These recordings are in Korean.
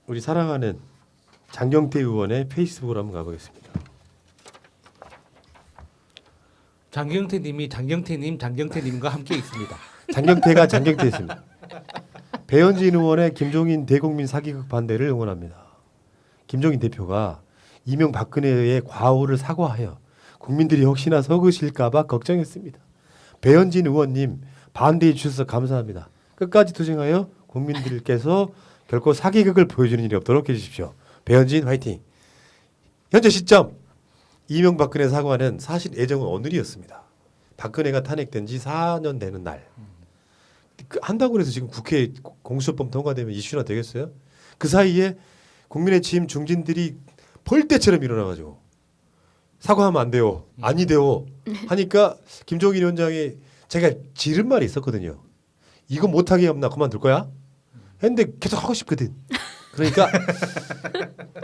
우리 사랑하는 장경태 의원의 페이스북으로 한번 가보겠습니다. 장경태님이 장경태님과 함께 있습니다. 장경태가 장경태였습니다. 배현진 의원의 김종인 대국민 사기극 반대를 응원합니다. 김종인 대표가 이명박근혜의 과오를 사과하여 국민들이 혹시나 속으실까봐 걱정했습니다. 배현진 의원님 반대해 주셔서 감사합니다. 끝까지 투쟁하여 국민들께서 결코 사기극을 보여주는 일이 없도록 해주십시오. 배현진 화이팅. 현재 시점 이명박근혜 사과는 사실 예정은 오늘이었습니다. 박근혜가 탄핵된 지 4년 되는 날. 한다고 해서 지금 국회 공수처법 통과되면 이슈나 되겠어요? 그 사이에 국민의 침 중진들이 벌떼처럼 일어나가지고 사과하면 안 돼요. 아니 돼요. 하니까 김종인 위원장이 제가 지른 말이 있었거든요. 이거 못하게 없나 그만둘 거야? 했는데 계속 하고 싶거든. 그러니까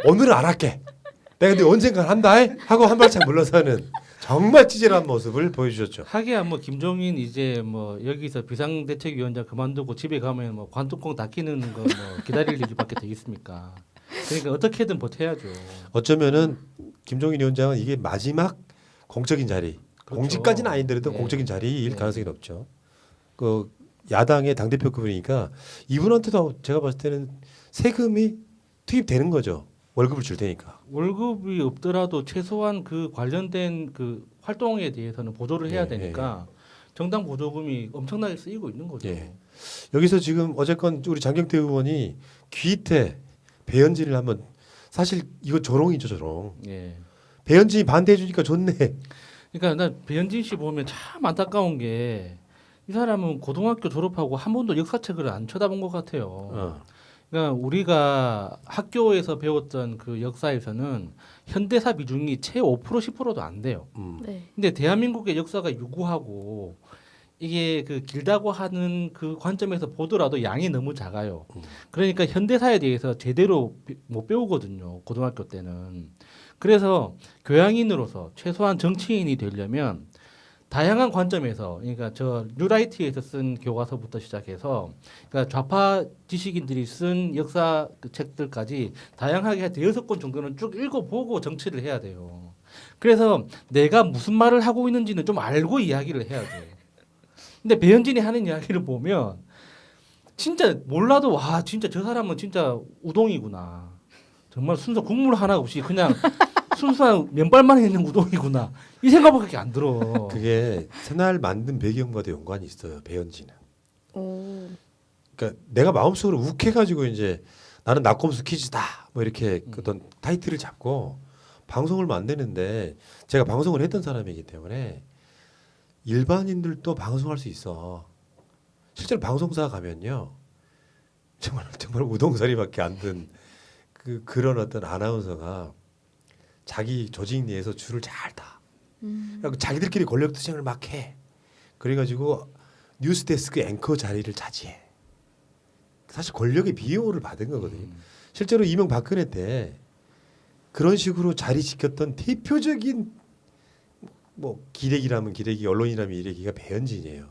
오늘은 안 할게. 내가 근데 언젠간 한다 하고 한 발짝 물러서는 정말 찌질한 모습을 보여주셨죠. 하기야 뭐 김종인 이제 뭐 여기서 비상대책위원장 그만두고 집에 가면 뭐 관뚜껑 닫히는 거 뭐 기다릴 일밖에 되겠습니까? 그러니까 어떻게든 버텨야죠. 어쩌면은 김종인 위원장은 이게 마지막 공적인 자리, 그렇죠. 공직까지는 아니더라도 네. 공적인 자리일 네. 가능성이 높죠. 그 야당의 당 대표급이니까 이분한테도 제가 봤을 때는 세금이 투입되는 거죠. 월급을 줄 테니까. 월급이 없더라도 최소한 그 관련된 그 활동에 대해서는 보조를 해야 예, 되니까 정당 보조금이 엄청나게 쓰이고 있는 거죠. 예. 여기서 지금 어쨌건 우리 장경태 의원이 귀태 배현진을 한번 사실 이거 조롱이죠 조롱. 예. 배현진이 반대해 주니까 좋네. 그러니까 나 배현진 씨 보면 참 안타까운 게 이 사람은 고등학교 졸업하고 한 번도 역사책을 안 쳐다본 것 같아요. 그러니까 우리가 학교에서 배웠던 그 역사에서는 현대사 비중이 채 5% 10%도 안 돼요. 네. 근데 대한민국의 역사가 유구하고 이게 그 길다고 하는 그 관점에서 보더라도 양이 너무 작아요. 그러니까 현대사에 대해서 제대로 못 배우거든요. 고등학교 때는. 그래서 교양인으로서 최소한 정치인이 되려면 다양한 관점에서 그러니까 저 뉴라이트에서 쓴 교과서부터 시작해서 그러니까 좌파 지식인들이 쓴 역사 그 책들까지 다양하게 한 6권 정도는 쭉 읽어보고 정치를 해야 돼요. 그래서 내가 무슨 말을 하고 있는지는 좀 알고 이야기를 해야 돼. 근데 배현진이 하는 이야기를 보면 진짜 몰라도 와 진짜 저 사람은 진짜 우동이구나. 정말 순서 국물 하나 없이 그냥 순수한 면발만 있는 우동이구나. 이 생각밖에 안 들어. 그게 새날 만든 배경과도 연관이 있어요. 배현진은. 오. 그러니까 내가 마음속으로 욱해가지고 이제 나는 낙검수 퀴즈다 뭐 이렇게 어떤 타이틀을 잡고 방송을 만드는데 제가 방송을 했던 사람이기 때문에 일반인들도 방송할 수 있어. 실제로 방송사 가면요 정말 우동사리밖에 안 든 그런 어떤 아나운서가 자기 조직 내에서 줄을 잘 타. 그리고 자기들끼리 권력 투쟁을 막 해. 그래가지고 뉴스데스크 앵커 자리를 차지해. 사실 권력의 비호를 받은 거거든요. 실제로 이명박근혜 때 그런 식으로 자리 지켰던 대표적인 뭐 기레기라면 기레기, 언론이라면 이레기가 배현진이에요.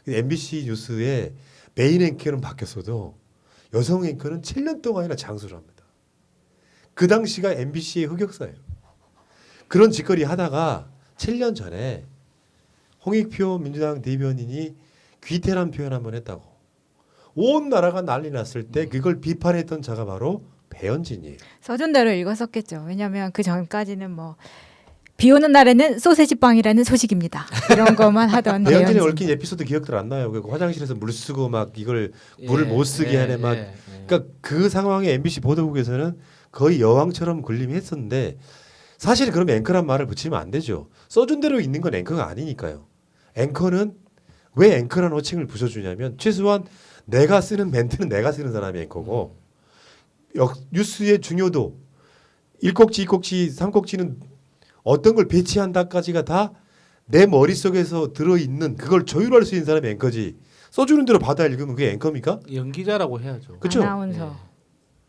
MBC 뉴스의 메인 앵커는 바뀌었어도 여성 앵커는 7년 동안이나 장수를 합니다. 그 당시가 MBC의 흑역사예요. 그런 짓거리 하다가 7년 전에 홍익표 민주당 대변인이 귀태란 표현 한번 했다고. 온 나라가 난리 났을 때 그걸 비판했던 자가 바로 배현진이에요. 써준대로 읽었었겠죠. 왜냐하면 그 전까지는 뭐 비오는 날에는 소세지 빵이라는 소식입니다. 이런 것만 하던 배현진이 배현진. 얽힌 에피소드 기억들 안 나요. 그 화장실에서 물 쓰고 막 이걸 물을 못 쓰게 하네 막. 그러니까 그 상황에 MBC 보도국에서는 거의 여왕처럼 군림했었는데 사실 그럼 앵커란 말을 붙이면 안 되죠. 써준 대로 있는 건 앵커가 아니니까요. 앵커는 왜 앵커라는 호칭을 붙여주냐면 최소한 내가 쓰는 멘트는 내가 쓰는 사람이 앵커고 뉴스의 중요도 1꼭지, 2꼭지, 3꼭지는 어떤 걸 배치한다까지가 다 내 머릿속에서 들어있는 그걸 조율할 수 있는 사람이 앵커지. 써주는 대로 받아 읽으면 그게 앵커입니까? 연기자라고 해야죠. 그쵸? 아나운서.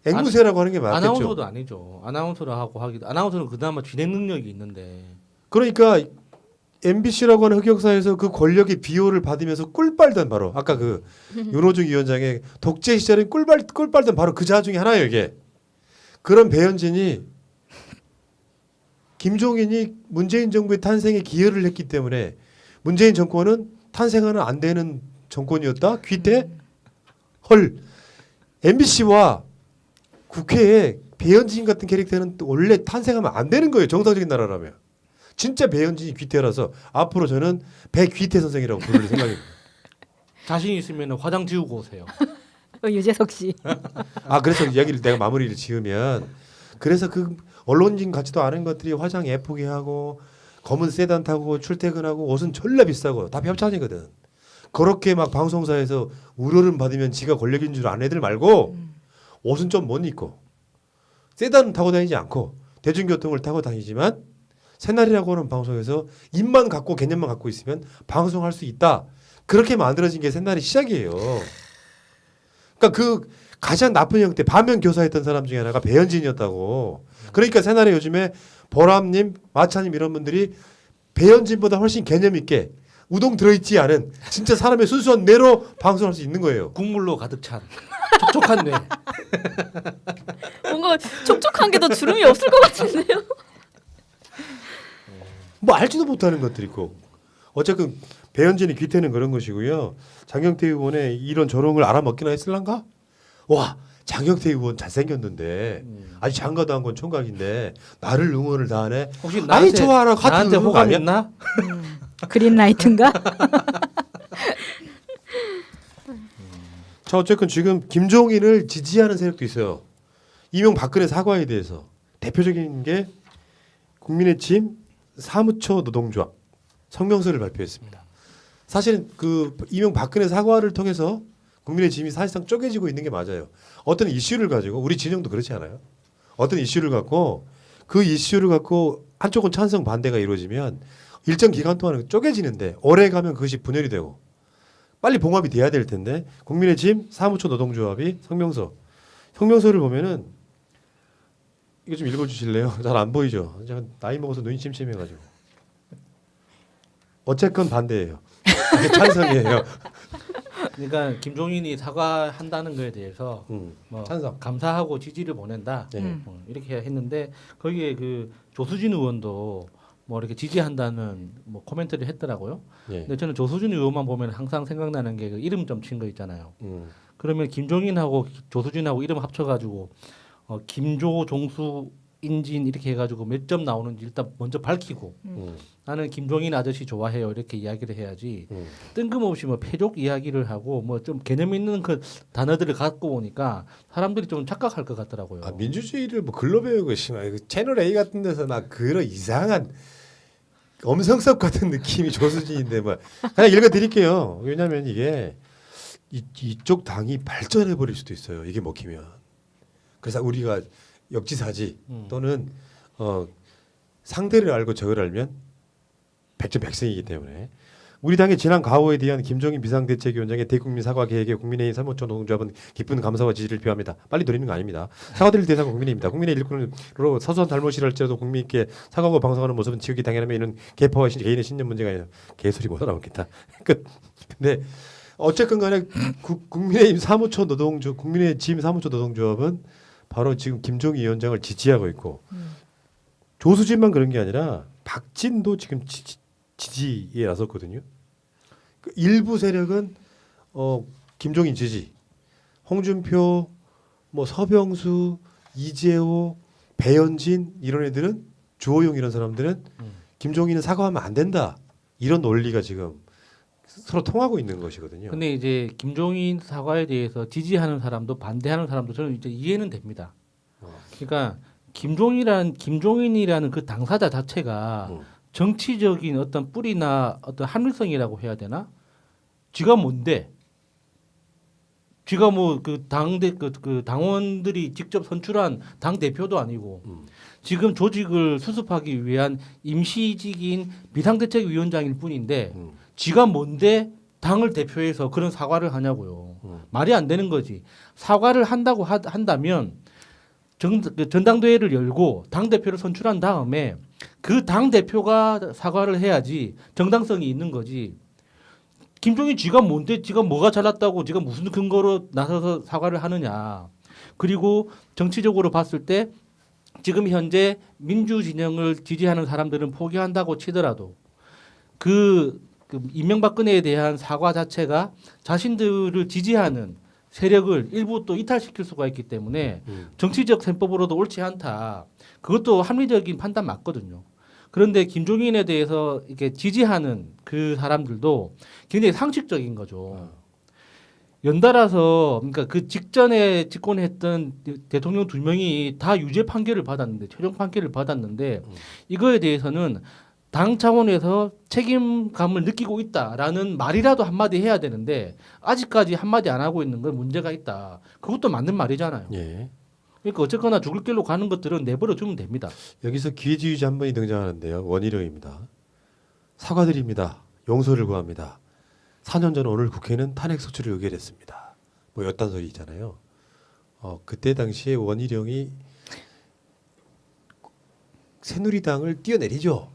앵무새라고 하는 게 맞겠죠. 아나운서도 아니죠. 아나운서를 하고 하기도 아나운서는 그나마 진행 능력이 있는데 그러니까 MBC라고 하는 흑역사에서 그 권력의 비호를 받으면서 꿀 빨던 바로 아까 그 윤호중 위원장의 독재 시절엔 꿀 빨던 바로 그 자 중에 하나예요 이게. 그런 배현진이 김종인이 문재인 정부의 탄생에 기여를 했기 때문에 문재인 정권은 탄생하는 안 되는 정권이었다. 귀태? 헐. MBC와 국회에 배현진 같은 캐릭터는 또 원래 탄생하면 안 되는 거예요. 정상적인 나라라면. 진짜 배현진이 귀태라서 앞으로 저는 배귀태 선생이라고 부를 생각입니다. 자신 있으면 화장 지우고 오세요. 유재석 씨. 아 그래서 이야기를 내가 마무리를 지으면 그래서 그 언론인 같지도 않은 것들이 화장 예쁘게 하고 검은 세단 타고 출퇴근하고 옷은 졸라 비싸고 다 협찬이거든. 그렇게 막 방송사에서 우려를 받으면 지가 권력인 줄 아는 애들 말고 옷은 좀 못 입고 세단은 타고 다니지 않고 대중교통을 타고 다니지만 새날이라고 하는 방송에서 입만 갖고 개념만 갖고 있으면 방송할 수 있다. 그렇게 만들어진 게 새날의 시작이에요. 그러니까 그 가장 나쁜 형태 반면 교사했던 사람 중에 하나가 배현진이었다고. 그러니까 새날에 요즘에 보람님, 마차님 이런 분들이 배현진보다 훨씬 개념 있게 우동 들어있지 않은 진짜 사람의 순수한 뇌로 방송할 수 있는 거예요. 국물로 가득 찬 촉촉한 뇌. 뭔가 촉촉한 게 더 주름이 없을 것 같은데요. 뭐 알지도 못하는 것들이 있고. 어쨌든 배현진이 귀태는 그런 것이고요. 장경태 의원의 이런 저런 알아먹기나 했을란가? 와 장경태 의원 잘생겼는데 아직 장가도 한 건 총각인데 나를 응원을 다 하네. 혹시 아니 나한테 좋아하라 같은 나한테 의원 호감 아니야? 있나? 그린라이트인가? 자 어쨌든 지금 김종인을 지지하는 세력도 있어요. 이명박근혜 사과에 대해서 대표적인 게 국민의힘 사무처 노동조합 성명서를 발표했습니다. 사실은 그 이명박근혜 사과를 통해서 국민의힘이 사실상 쪼개지고 있는 게 맞아요. 어떤 이슈를 가지고 우리 진영도 그렇지 않아요? 어떤 이슈를 갖고 그 이슈를 갖고 한쪽은 찬성 반대가 이루어지면 일정 기간 동안은 쪼개지는데 오래 가면 그것이 분열이 되고 빨리 봉합이 돼야 될 텐데 국민의힘 사무처 노동조합이 성명서를 보면은 이거 좀 읽어주실래요? 잘 안 보이죠? 제가 나이 먹어서 눈이 침침해가지고 어쨌건 반대예요. 찬성이에요. 그러니까 김종인이 사과한다는 거에 대해서 뭐 찬성. 감사하고 지지를 보낸다. 네. 이렇게 했는데 거기에 그 조수진 의원도 뭐 이렇게 지지한다는 뭐 코멘트를 했더라고요. 예. 근데 저는 조수진 의원만 보면 항상 생각나는 게 그 이름 점 친 거 있잖아요. 음. 그러면 김종인하고 조수진하고 이름 합쳐가지고 김조 종수 인진 이렇게 해가지고 몇 점 나오는지 일단 먼저 밝히고 나는 김종인 아저씨 좋아해요 이렇게 이야기를 해야지 뜬금없이 뭐 패족 이야기를 하고 뭐 좀 개념 있는 그 단어들을 갖고 오니까 사람들이 좀 착각할 것 같더라고요. 아, 민주주의를 뭐 글로 배우고 심한 채널 A 같은 데서 막 그런 이상한 엄성섭 같은 느낌이 조수진인데 뭐 그냥 읽어드릴게요. 왜냐하면 이게 이쪽 당이 발전해 버릴 수도 있어요. 이게 먹히면. 그래서 우리가 역지사지 또는 상대를 알고 적을 알면 백전백승이기 때문에 우리 당의 지난 가호에 대한 김종인 비상대책위원장의 대국민 사과 계획에 국민의힘 사무처 노동조합은 기쁜 감사와 지지를 표합니다. 빨리 드리는 거 아닙니다. 사과드릴 대상은 국민입니다. 국민의 일꾼으로 사소한 잘못이랄지라도 국민께 사과하고 방송하는 모습은 지우기 당연하며 이는 개파와 개인의 신념 문제가 아니라 개소리 못 알아먹겠다. 근데 어쨌건 간에 국민의힘 사무처 노동조합은 바로 지금 김종인 위원장을 지지하고 있고 조수진만 그런 게 아니라 박진도 지금 지지에 나섰거든요. 그 일부 세력은 김종인 지지, 홍준표, 뭐 서병수, 이재호, 배현진 이런 애들은 주호영 이런 사람들은 김종인은 사과하면 안 된다 이런 논리가 지금 서로 통하고 있는 것이거든요. 근데 이제 김종인 사과에 대해서 지지하는 사람도 반대하는 사람도 저는 이제 이해는 됩니다. 그러니까 김종인이라는 그 당사자 자체가 정치적인 어떤 뿌리나 어떤 합리성이라고 해야 되나? 지가 뭔데? 지가 뭐 그 당원들이 직접 선출한 당 대표도 아니고 지금 조직을 수습하기 위한 임시직인 비상대책위원장일 뿐인데 지가 뭔데 당을 대표해서 그런 사과를 하냐고요. 말이 안 되는 거지. 사과를 한다고 한다면 전당대회를 열고 당 대표를 선출한 다음에 그 당 대표가 사과를 해야지 정당성이 있는 거지. 김종인 지가 뭔데 지가 뭐가 잘났다고 지가 무슨 근거로 나서서 사과를 하느냐. 그리고 정치적으로 봤을 때 지금 현재 민주 진영을 지지하는 사람들은 포기한다고 치더라도 그 이명박근혜에 대한 사과 자체가 자신들을 지지하는 세력을 일부 또 이탈시킬 수가 있기 때문에 정치적 셈법으로도 옳지 않다. 그것도 합리적인 판단 맞거든요. 그런데 김종인에 대해서 이렇게 지지하는 그 사람들도 굉장히 상식적인 거죠. 연달아서 그러니까 그 직전에 집권했던 대통령 2명이 다 유죄 판결을 받았는데 최종 판결을 받았는데 이거에 대해서는 당 차원에서 책임감을 느끼고 있다라는 말이라도 한마디 해야 되는데 아직까지 한마디 안 하고 있는 건 문제가 있다. 그것도 맞는 말이잖아요. 예. 그러니까 어쨌거나 죽을 길로 가는 것들은 내버려 두면 됩니다. 여기서 기회주의자 한 분이 등장하는데요. 원희룡입니다. 사과드립니다. 용서를 구합니다. 4년 전 오늘 국회는 탄핵 소추를 의결했습니다. 뭐 이딴 소리 있잖아요. 그때 당시에 원희룡이 새누리당을 뛰어내리죠.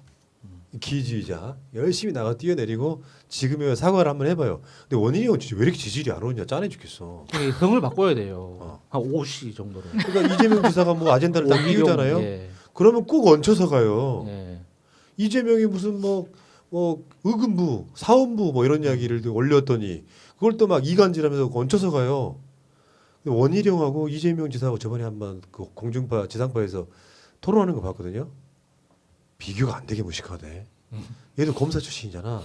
기회주의자 열심히 나가 뛰어내리고 지금에 사과를 한번 해봐요. 근데 원희룡은 진짜 왜 이렇게 지질이 안 오냐 짠해 죽겠어. 이게 성을 바꿔야 돼요. 한 5시 정도로. 그러니까 이재명 지사가 뭐 아젠다를 딱 띄우잖아요. 예. 그러면 꼭 얹혀서 가요. 예. 이재명이 무슨 뭐 의금부, 사원부 뭐 이런 이야기를 올렸더니 그걸 또 막 이간질하면서 얹혀서 가요. 근데 원희룡하고 이재명 지사하고 저번에 한번 그 공중파 지상파에서 토론하는 거 봤거든요. 비교가 안 되게 무식하대. 얘도 검사 출신이잖아.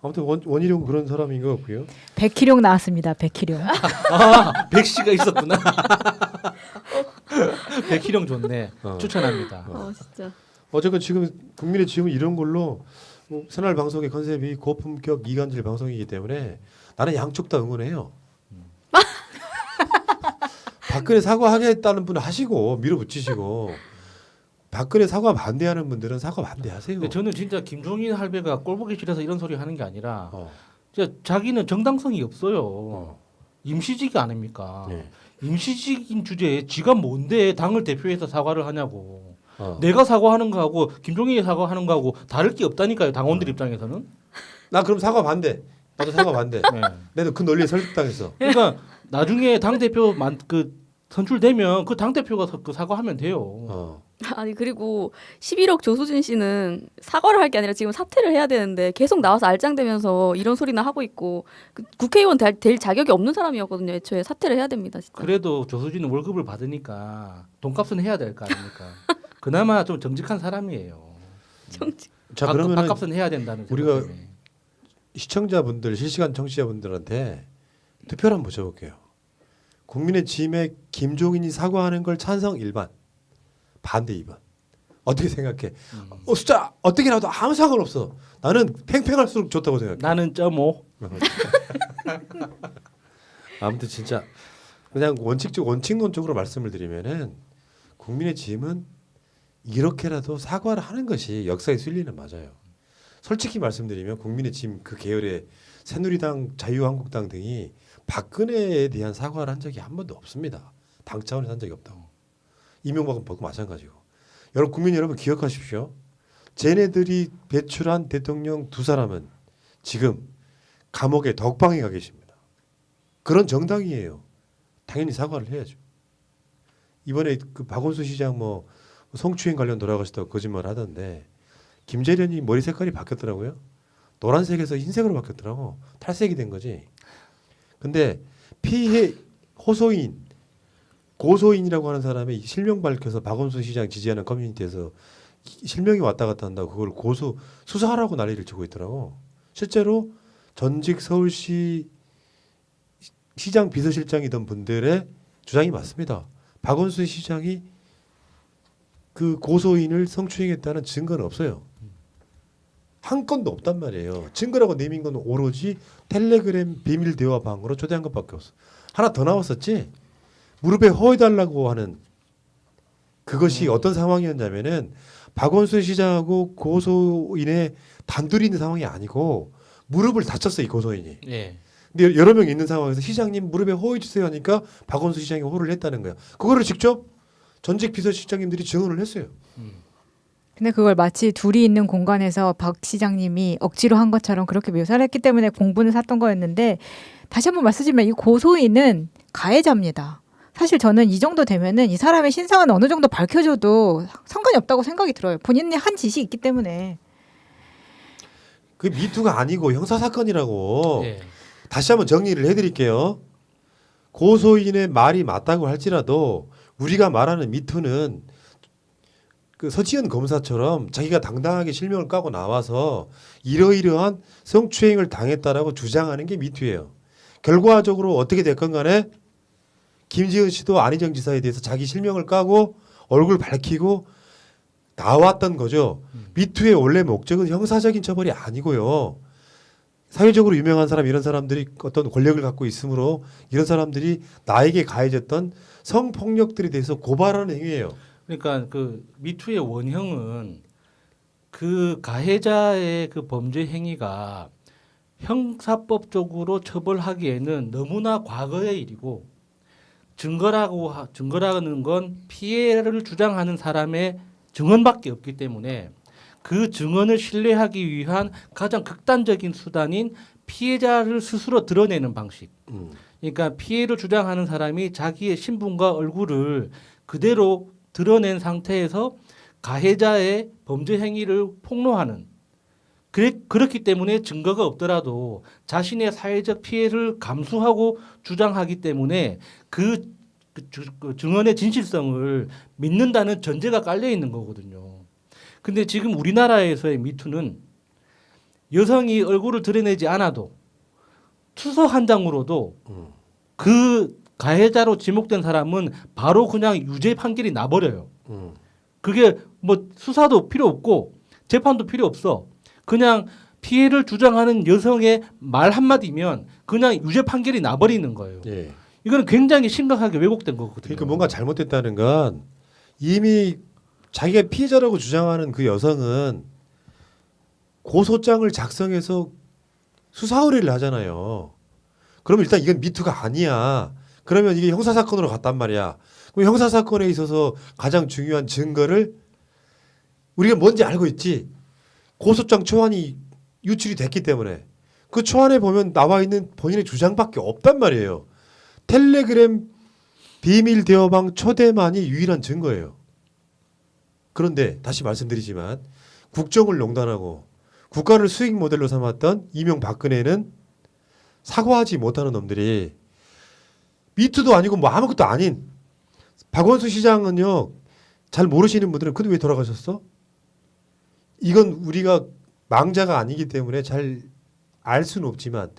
아무튼 원희룡 그런 사람인 것 같고요. 백희룡 나왔습니다. 백희룡. 아, 백씨가 있었구나. 백희룡 좋네. 추천합니다. 진짜. 어쨌건 지금 국민의 지금은 이런 걸로 뭐 새날 방송의 컨셉이 고품격 이간질 방송이기 때문에 나는 양쪽 다 응원해요. 박근혜 사과하겠다는 분은 하시고 밀어붙이시고 박근혜 사과 반대하는 분들은 사과 반대하세요. 근데 저는 진짜 김종인 할배가 꼴보기 싫어서 이런 소리 하는 게 아니라 어. 진짜 자기는 정당성이 없어요. 임시직 아닙니까? 네. 임시직인 주제에 지가 뭔데 당을 대표해서 사과를 하냐고. 어. 내가 사과하는 거하고 김종인이 사과하는 거하고 다를 게 없다니까요. 당원들 입장에서는. 나 그럼 사과 반대. 나도 사과 반대. 네. 나도 그 논리에 설득당했어. 그러니까 나중에 당 대표 선출되면 그 당 대표가 그 사과하면 돼요. 아니 그리고 11억 조수진 씨는 사과를 할 게 아니라 지금 사퇴를 해야 되는데 계속 나와서 알짱대면서 이런 소리나 하고 있고 국회의원 될 자격이 없는 사람이었거든요. 애초에 사퇴를 해야 됩니다. 진짜. 그래도 조수진은 월급을 받으니까 돈값은 해야 될 거 아닙니까? 그나마 좀 정직한 사람이에요. 자 그러면 밥값은 해야 된다는 생각 우리가 때문에. 시청자분들 실시간 청취자분들한테 투표를 한번 붙여볼게요. 국민의 짐에 김종인이 사과하는 걸 찬성 1번, 반대 2번. 어떻게 생각해? 숫자 어떻게 나와도 아무 상관없어. 나는 팽팽할수록 좋다고 생각해. 나는 0.5. 아무튼 진짜 그냥 원칙론적으로 말씀을 드리면은 국민의 짐은 이렇게라도 사과를 하는 것이 역사의 순리는 맞아요. 솔직히 말씀드리면 국민의 짐 그 계열의 새누리당, 자유한국당 등이 박근혜에 대한 사과를 한 적이 한 번도 없습니다. 당 차원에서 한 적이 없다고. 이명박은 마찬가지고. 국민 여러분 기억하십시오. 쟤네들이 배출한 대통령 2사람은 지금 감옥에 덕방에 가 계십니다. 그런 정당이에요. 당연히 사과를 해야죠. 이번에 그 박원순 시장 뭐 성추행 관련 돌아가시다고 거짓말 하던데 김재련이 머리 색깔이 바뀌었더라고요. 노란색에서 흰색으로 바뀌었더라고. 탈색이 된 거지. 근데 피해 호소인, 고소인이라고 하는 사람이 실명 밝혀서 박원순 시장 지지하는 커뮤니티에서 실명이 왔다 갔다 한다고 그걸 수사하라고 난리를 치고 있더라고. 실제로 전직 서울시 시장 비서실장이던 분들의 주장이 맞습니다. 박원순 시장이 그 고소인을 성추행했다는 증거는 없어요. 한 건도 없단 말이에요. 증거라고 내민 건 오로지 텔레그램 비밀 대화 방으로 초대한 것밖에 없어. 하나 더 나왔었지. 무릎에 허해달라고 하는 그것이 어떤 상황이었냐면은 박원순 시장하고 고소인의 단둘이 있는 상황이 아니고 무릎을 다쳤어 이 고소인이. 예. 근데 여러 명 있는 상황에서 시장님 무릎에 호해 주세요 하니까 박원순 시장이 호를 했다는 거야. 그거를 직접 전직 비서실장님들이 증언을 했어요. 근데 그걸 마치 둘이 있는 공간에서 박 시장님이 억지로 한 것처럼 그렇게 묘사를 했기 때문에 공분을 샀던 거였는데 다시 한번 말씀드리면 이 고소인은 가해자입니다. 사실 저는 이 정도 되면은 이 사람의 신상은 어느 정도 밝혀줘도 상관이 없다고 생각이 들어요. 본인이 한 짓이 있기 때문에. 그 미투가 아니고 형사 사건이라고. 예. 다시 한번 정리를 해드릴게요. 고소인의 말이 맞다고 할지라도 우리가 말하는 미투는 그 서지현 검사처럼 자기가 당당하게 실명을 까고 나와서 이러이러한 성추행을 당했다라고 주장하는 게 미투예요. 결과적으로 어떻게 됐건 간에 김지은 씨도 안희정 지사에 대해서 자기 실명을 까고 얼굴 밝히고 나왔던 거죠. 미투의 원래 목적은 형사적인 처벌이 아니고요. 사회적으로 유명한 사람 이런 사람들이 어떤 권력을 갖고 있으므로 이런 사람들이 나에게 가해졌던 성폭력들에 대해서 고발하는 행위예요. 그러니까 그 미투의 원형은 그 가해자의 그 범죄 행위가 형사법적으로 처벌하기에는 너무나 과거의 일이고 증거라는 건 피해를 주장하는 사람의 증언밖에 없기 때문에 그 증언을 신뢰하기 위한 가장 극단적인 수단인 피해자를 스스로 드러내는 방식. 그러니까 피해를 주장하는 사람이 자기의 신분과 얼굴을 그대로 드러낸 상태에서 가해자의 범죄 행위를 폭로하는 그렇기 때문에 증거가 없더라도 자신의 사회적 피해를 감수하고 주장하기 때문에 그 증언의 진실성을 믿는다는 전제가 깔려 있는 거거든요. 근데 지금 우리나라에서의 미투는 여성이 얼굴을 드러내지 않아도 투서 한 장으로도 그 가해자로 지목된 사람은 바로 그냥 유죄 판결이 나버려요. 그게 뭐 수사도 필요 없고 재판도 필요 없어. 그냥 피해를 주장하는 여성의 말 한마디면 그냥 유죄 판결이 나버리는 거예요. 예. 이거는 굉장히 심각하게 왜곡된 거거든요. 그러니까 뭔가 잘못됐다는 건 이미 자기가 피해자라고 주장하는 그 여성은 고소장을 작성해서 수사 의뢰를 하잖아요. 그러면 일단 이건 미투가 아니야. 그러면 이게 형사 사건으로 갔단 말이야. 그럼 형사 사건에 있어서 가장 중요한 증거를 우리가 뭔지 알고 있지. 고소장 초안이 유출이 됐기 때문에 그 초안에 보면 나와 있는 본인의 주장밖에 없단 말이에요. 텔레그램 비밀 대화방 초대만이 유일한 증거예요. 그런데 다시 말씀드리지만 국정을 농단하고 국가를 수익 모델로 삼았던 이명박근혜는 사과하지 못하는 놈들이 미투도 아니고 뭐 아무것도 아닌 박원순 시장은요. 잘 모르시는 분들은 근데 왜 돌아가셨어? 이건 우리가 망자가 아니기 때문에 잘 알 수는 없지만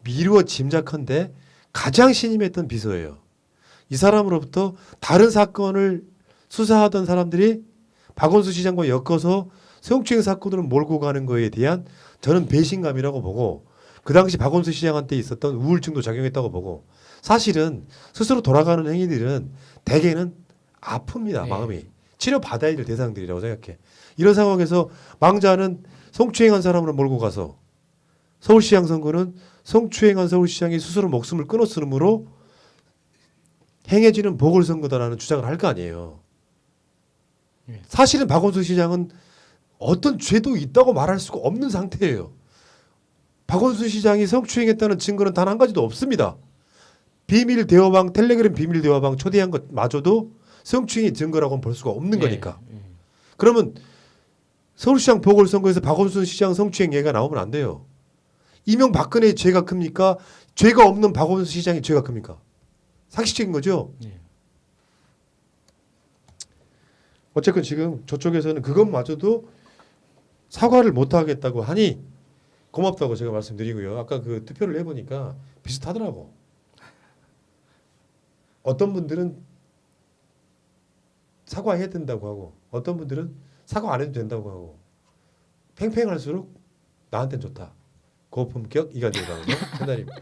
미루어 짐작한데 가장 신임했던 비서예요. 이 사람으로부터 다른 사건을 수사하던 사람들이 박원순 시장과 엮어서 성추행 사건으로 몰고 가는 거에 대한 저는 배신감이라고 보고 그 당시 박원순 시장한테 있었던 우울증도 작용했다고 보고 사실은 스스로 돌아가는 행위들은 대개는 아픕니다. 네. 마음이. 치료받아야 될 대상들이라고 생각해. 이런 상황에서 망자는 성추행한 사람으로 몰고 가서 서울시장 선거는 성추행한 서울시장이 스스로 목숨을 끊었으므로 행해지는 보궐선거다라는 주장을 할 거 아니에요. 네. 사실은 박원순 시장은 어떤 죄도 있다고 말할 수가 없는 상태예요. 박원순 시장이 성추행했다는 증거는 단 한 가지도 없습니다. 비밀 대화방 텔레그램 비밀 대화방 초대한 것마저도 성추행의 증거라고는 볼 수가 없는 거니까. 그러면 서울시장 보궐선거에서 박원순 시장 성추행 얘기가 나오면 안 돼요. 이명박근혜의 죄가 큽니까? 죄가 없는 박원순 시장의 죄가 큽니까? 상식적인 거죠. 어쨌든 지금 저쪽에서는 그것마저도 사과를 못 하겠다고 하니 고맙다고 제가 말씀드리고요. 아까 그 투표를 해보니까 비슷하더라고. 어떤 분들은 사과해야 된다고 하고 어떤 분들은 사과 안 해도 된다고 하고 팽팽할수록 나한테는 좋다. 고품격 이간질 방송 채널입니다.